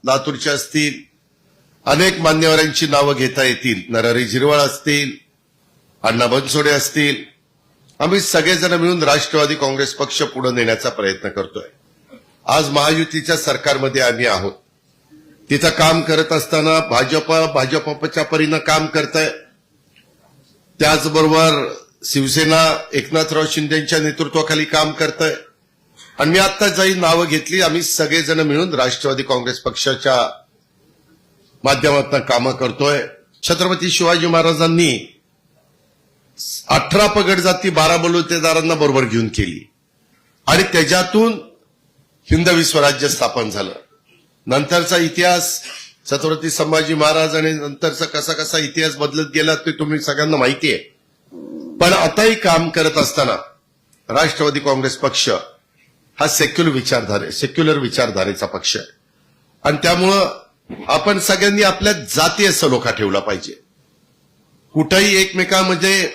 लातूरचे असतील, अनेक मान्यवरांची नावं घेता येतील, नरहरी झिरवाळ असतील, अण्णा बनसोडे असतील. आम्ही सगळेजण मिळून राष्ट्रवादी काँग्रेस पक्ष पुढे नेण्याचा प्रयत्न करतोय. आज महायुतीच्या सरकारमध्ये आम्ही आहोत. तिथं काम करत असताना भाजपच्या परीनं काम करतंय. त्याचबरोबर शिवसेना एकनाथराव शिंदेच्या नेतृत्वाखाली काम करतंय. आणि मी आता जी नावं घेतली, आम्ही सगळेजण मिळून राष्ट्रवादी काँग्रेस पक्षाच्या माध्यमातून कामं करतोय. छत्रपती शिवाजी महाराजांनी 18 पगड जाती 12 बलुतेदारांना बरोबर घेऊन केली आणि त्याच्यातून हिंदवी स्वराज्य स्थापन झालं. नंतरचा इतिहास छत्रपती संभाजी महाराज आणि नंतरचा कसा कसा इतिहास बदलत गेला ते तुम्ही सगळ्यांना माहिती आहे. पण आताही काम करत असताना राष्ट्रवादी काँग्रेस पक्ष हा सेक्युलर विचारधारेचा पक्ष आहे. आणि त्यामुळं आपण सगळ्यांनी आपल्या जातीय सलोखा ठेवला पाहिजे. कुठेही एकमेकांमध्ये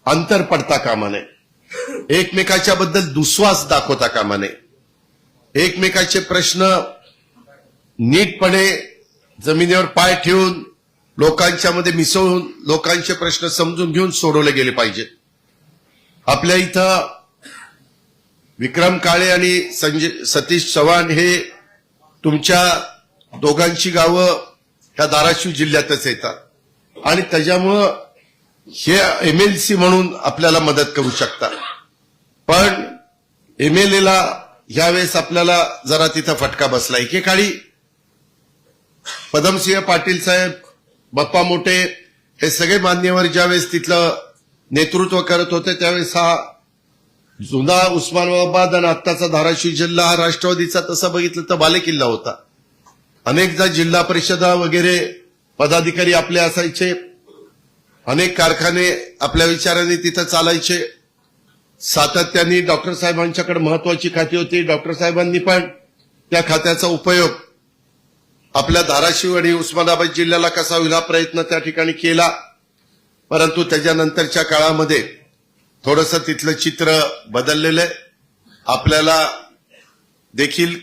अंतर पडता कामा नये, एकमेकाच्या बद्दल दुस्वास दाखवता कामा नये, एकमेकाचे प्रश्न नीटपणे जमिनीवर पाय ठेवून लोकांच्या मध्ये मिसळून लोकांचे प्रश्न समजून घेऊन सोडवले गेले पाहिजेत. आपल्या इथं विक्रम काळे आणि सतीश चव्हाण हे तुमच्या दोघांची गावं ह्या धाराशिव जिल्ह्यातच येतात आणि त्याच्यामुळं हे एमएलसी म्हणून आपल्याला मदत करू शकतात. पण एमएलएला यावेळेस आपल्याला जरा तिथं फटका बसला. एकेकाळी पदमसिंह पाटील साहेब, बाप्पा मोठे हे सगळे मान्यवर ज्यावेळेस तिथलं नेतृत्व करत होते त्यावेळेस हा जुना उस्मानाबाद आणि आत्ताचा धाराशिव जिल्हा हा राष्ट्रवादीचा तसं बघितलं तर बालेकिल्ला होता. अनेकदा जिल्हा परिषदा वगैरे पदाधिकारी आपले असायचे, अनेक कारखाने आपल्या विचाराने तिथं चालायचे. सातत्याने डॉक्टर साहेबांच्याकडे महत्वाची खाती होती. डॉक्टर साहेबांनी पण त्या खात्याचा उपयोग आपल्या धाराशिव आणि उस्मानाबाद जिल्ह्याला कसा होईल हा प्रयत्न त्या ठिकाणी केला. परंतु त्याच्यानंतरच्या काळामध्ये थोडंसं तिथलं चित्र बदललेलं आहे. आपल्याला देखील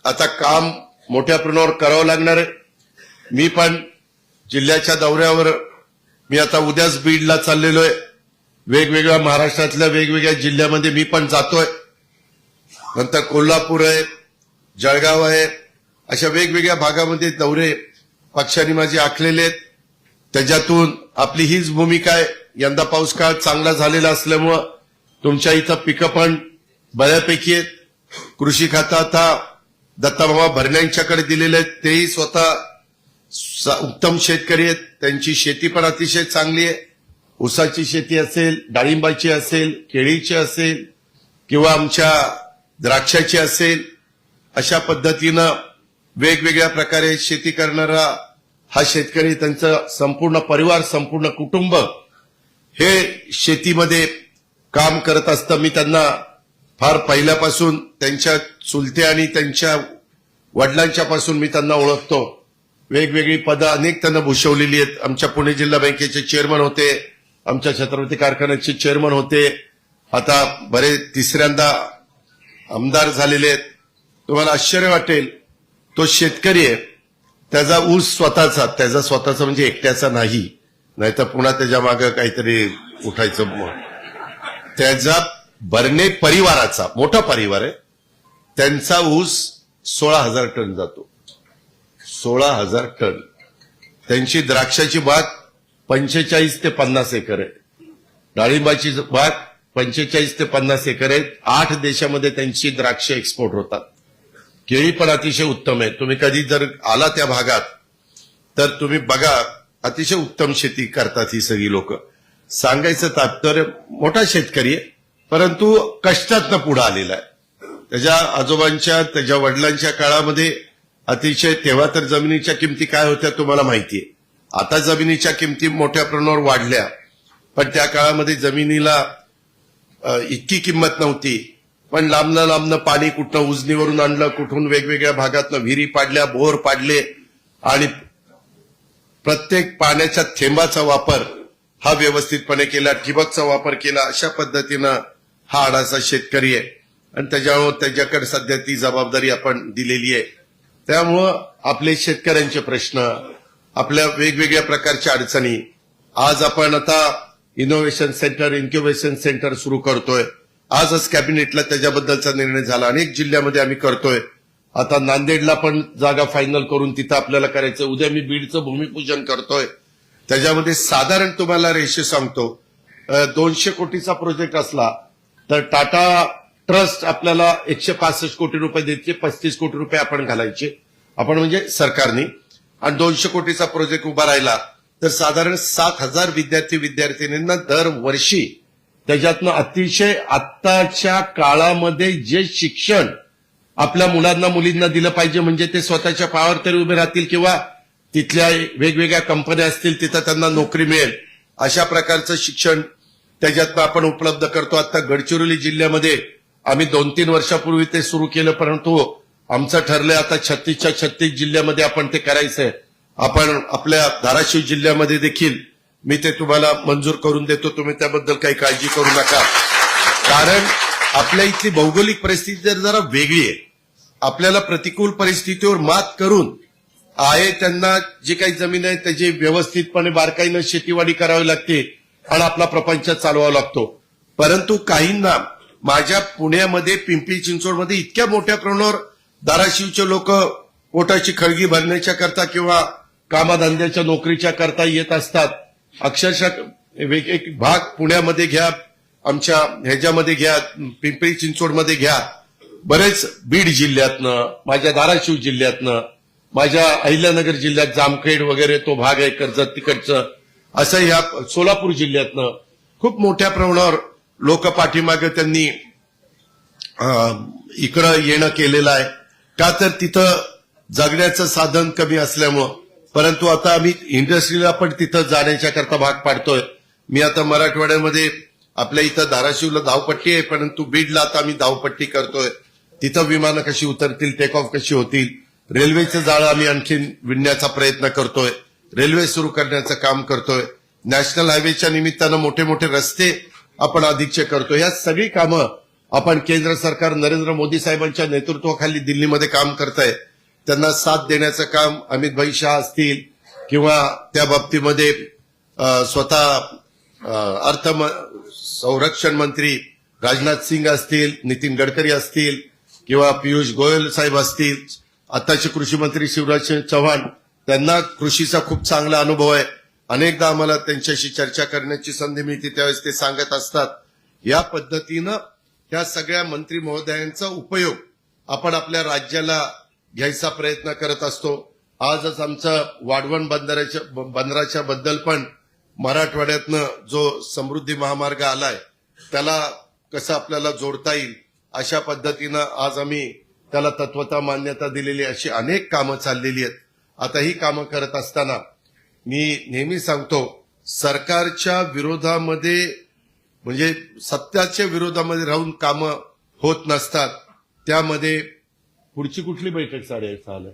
आता काम मोठ्या प्रमाणावर करावं लागणार आहे. मी पण जिल्ह्याच्या दौऱ्यावर मी आता उद्याच बीडला चाललेलो आहे. वेगवेगळ्या महाराष्ट्रातल्या वेगवेगळ्या जिल्ह्यामध्ये मी पण जातोय. नंतर कोल्हापूर आहे, जळगाव आहे, अशा वेगवेगळ्या भागामध्ये दौरे पक्षाने माझे आखलेले आहेत. त्याच्यातून आपली हीच भूमिका आहे. यंदा पाऊस काळ चांगला झालेला असल्यामुळं तुमच्या इथं पिकं पण बऱ्यापैकी आहेत. कृषी खातं आता दत्ताभाऊ भरण्यांच्याकडे दिलेले आहेत. तेही स्वतः उत्तम शेतकरी आहेत. त्यांची शेती पण अतिशय चांगली आहे. ऊसाची शेती असेल, डाळिंबाची असेल, केळीची असेल किंवा आमच्या द्राक्षाची असेल, अशा पद्धतीनं वेगवेगळ्या प्रकारे शेती करणारा हा शेतकरी, त्यांचं संपूर्ण परिवार, संपूर्ण कुटुंब हे शेतीमध्ये काम करत असतं. मी त्यांना फार पहिल्यापासून त्यांच्या चुलते आणि त्यांच्या वडिलांच्या पासून मी त्यांना ओळखतो. वेगवेगळी पदं अनेक त्यांना भूषवलेली आहेत. आमच्या पुणे जिल्हा बँकेचे चेअरमन होते, आमच्या छत्रपती कारखान्याचे चेअरमन होते, आता बरे तिसऱ्यांदा आमदार झालेले आहेत. तुम्हाला आश्चर्य वाटेल, तो शेतकरी आहे, त्याचा ऊस त्याचा स्वतःचा म्हणजे एकट्याचा नाही, नाहीतर पुन्हा त्याच्या मागे काहीतरी उठायचं. त्याचा बर्ने परिवाराचा मोठा परिवार आहे, त्यांचा ऊस 16,000 टन जातो. 16,000 टन. त्यांची द्राक्षाची बाग 45 ते 50 एकर आहे. डाळिंबाची बाग 45 ते 50 एकर आहे. 8 देशामध्ये त्यांची द्राक्ष एक्सपोर्ट होतात. केळी पण अतिशय उत्तम आहे. तुम्ही कधी जर आला त्या भागात तर तुम्ही बघा, अतिशय उत्तम शेती करतात ही सगळी लोक. सांगायचं तात्पर्य, मोठा शेतकरी आहे परंतु कष्टातनं पुढे आलेला आहे. त्याच्या आजोबांच्या, त्याच्या वडिलांच्या काळामध्ये अतिशय, तेव्हा तर जमिनीच्या किमती काय होत्या तुम्हाला माहितीये. आता जमिनीच्या किमती मोठ्या प्रमाणावर वाढल्या, पण त्या काळामध्ये जमिनीला इतकी किंमत नव्हती. पण लांबनं पाणी कुठनं उजनीवरून आणलं, कुठून वेगवेगळ्या भागातनं विहिरी पाडल्या, बोर पाडले आणि प्रत्येक पाण्याच्या थेंबाचा वापर हा व्यवस्थितपणे केला, ठिबकचा वापर केला. अशा पद्धतीनं हा आडाचा शेतकरी आहे आणि त्याच्याकडे सध्या ती जबाबदारी आपण दिलेली आहे. त्यामुळं आपले शेतकऱ्यांचे प्रश्न, आपल्या वेगवेगळ्या प्रकारच्या अडचणी. आज आपण आता इनोव्हेशन सेंटर, इन्क्युबेशन सेंटर सुरू करतोय. आजच कॅबिनेटला त्याच्याबद्दलचा निर्णय झाला. अनेक जिल्ह्यामध्ये आम्ही करतोय. आता नांदेडला पण जागा फायनल करून तिथं आपल्याला करायचं. उद्या मी बीडचं भूमिपूजन करतोय. त्याच्यामध्ये साधारण तुम्हाला रेषे सांगतो, 200 कोटीचा प्रोजेक्ट असला तर टाटा ट्रस्ट आपल्याला 165 कोटी रुपये द्यायचे, 35 कोटी रुपये आपण घालायचे, आपण म्हणजे सरकारने. आणि 200 कोटीचा प्रोजेक्ट उभा राहिला तर साधारण 7,000 विद्यार्थ्यांना दरवर्षी त्याच्यातनं अतिशय आत्ताच्या काळामध्ये जे शिक्षण आपल्या मुलांना मुलींना दिलं पाहिजे, म्हणजे ते स्वतःच्या पायावर तरी उभे राहतील किंवा तिथल्या वेगवेगळ्या कंपन्या असतील तिथं त्यांना नोकरी मिळेल, अशा प्रकारचं शिक्षण त्याच्यातनं आपण उपलब्ध करतो. आता गडचिरोली जिल्ह्यामध्ये आम्ही 2-3 वर्षापूर्वी ते सुरू केलं, परंतु आमचं ठरलंय आता 36च्या 36 जिल्ह्यामध्ये आपण ते करायचंय. आपण आपल्या धाराशिव जिल्ह्यामध्ये देखील मी ते तुम्हाला मंजूर करून देतो. तुम्ही त्याबद्दल काही काळजी करू नका. कारण आपल्या इथली भौगोलिक परिस्थिती जरा वेगळी आहे. आपल्याला प्रतिकूल परिस्थितीवर मात करून आहे त्यांना जी काही जमीन आहे त्याची व्यवस्थितपणे बारकाईनं शेतीवाडी करावी लागते आणि आपला प्रपंच चालवावा लागतो. परंतु काहींना माझ्या पुण्यामध्ये, पिंपरी चिंचवडमध्ये इतक्या मोठ्या प्रमाणावर धाराशिवचे लोक पोटाची खळगी भरण्याच्या करता किंवा कामाधंद्याच्या नोकरीच्या करता येत असतात. अक्षरशः एक भाग पुण्यामध्ये घ्या, आमच्या ह्याच्यामध्ये घ्या, पिंपरी चिंचवडमध्ये घ्या, बरेच बीड जिल्ह्यातनं, माझ्या धाराशिव जिल्ह्यातनं, माझ्या अहिल्यानगर जिल्ह्यात जामखेड वगैरे तो भाग आहे कर्जत तिकडचं, असं ह्या सोलापूर जिल्ह्यातनं खूप मोठ्या प्रमाणावर लोक पाठीमागे त्यांनी इकडं येणं केलेलं आहे. का तर तिथं जगण्याचं साधन कमी असल्यामुळं. परंतु आता आम्ही इंडस्ट्रीला पण तिथं जाण्याच्या करता भाग पाडतोय. मी आता मराठवाड्यामध्ये आपल्या इथं धाराशिवला धावपट्टी आहे, परंतु बीडला आता आम्ही धावपट्टी करतोय. तिथं विमानं कशी उतरतील, टेक ऑफ कशी होतील, रेल्वेचं जाळं आम्ही आणखीन विणण्याचा प्रयत्न करतोय, रेल्वे सुरू करण्याचं काम करतोय, नॅशनल हायवेच्या निमित्तानं मोठे मोठे रस्ते आपण अधिकचे करतोय. या सगळी कामं आपण केंद्र सरकार नरेंद्र मोदी साहेबांच्या नेतृत्वाखाली दिल्लीमध्ये काम करताय. त्यांना साथ देण्याचं काम अमित भाई शाह असतील किंवा त्या बाबतीमध्ये स्वतः संरक्षण मंत्री राजनाथ सिंग असतील, नितीन गडकरी असतील किंवा पियुष गोयल साहेब असतील, आताचे कृषी मंत्री शिवराज सिंग चौहान, त्यांना कृषीचा खूप चांगला अनुभव आहे. अनेकदा आम्हाला त्यांच्याशी चर्चा करण्याची संधी मिळते, त्यावेळेस ते सांगत असतात. या पद्धतीनं या सगळ्या मंत्री महोदयांचा उपयोग आपण आपल्या राज्याला घ्यायचा प्रयत्न करत असतो. आजच आमचं वाढवण बंदराच्या बद्दल पण मराठवाड्यातनं जो समृद्धी महामार्ग आलाय त्याला कसं आपल्याला जोडता येईल अशा पद्धतीनं आज आम्ही त्याला तत्वता मान्यता दिलेली, अशी अनेक कामं चाललेली आहेत. आता ही कामं करत असताना मी नेहमी सांगतो, सरकारच्या विरोधामध्ये म्हणजे सत्याच्या विरोधामध्ये राहून कामं होत नसतात. त्यामध्ये पुढची कुठली बैठक 6:30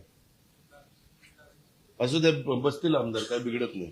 असू दे, बसतील आमदार, काय बिघडत नाही.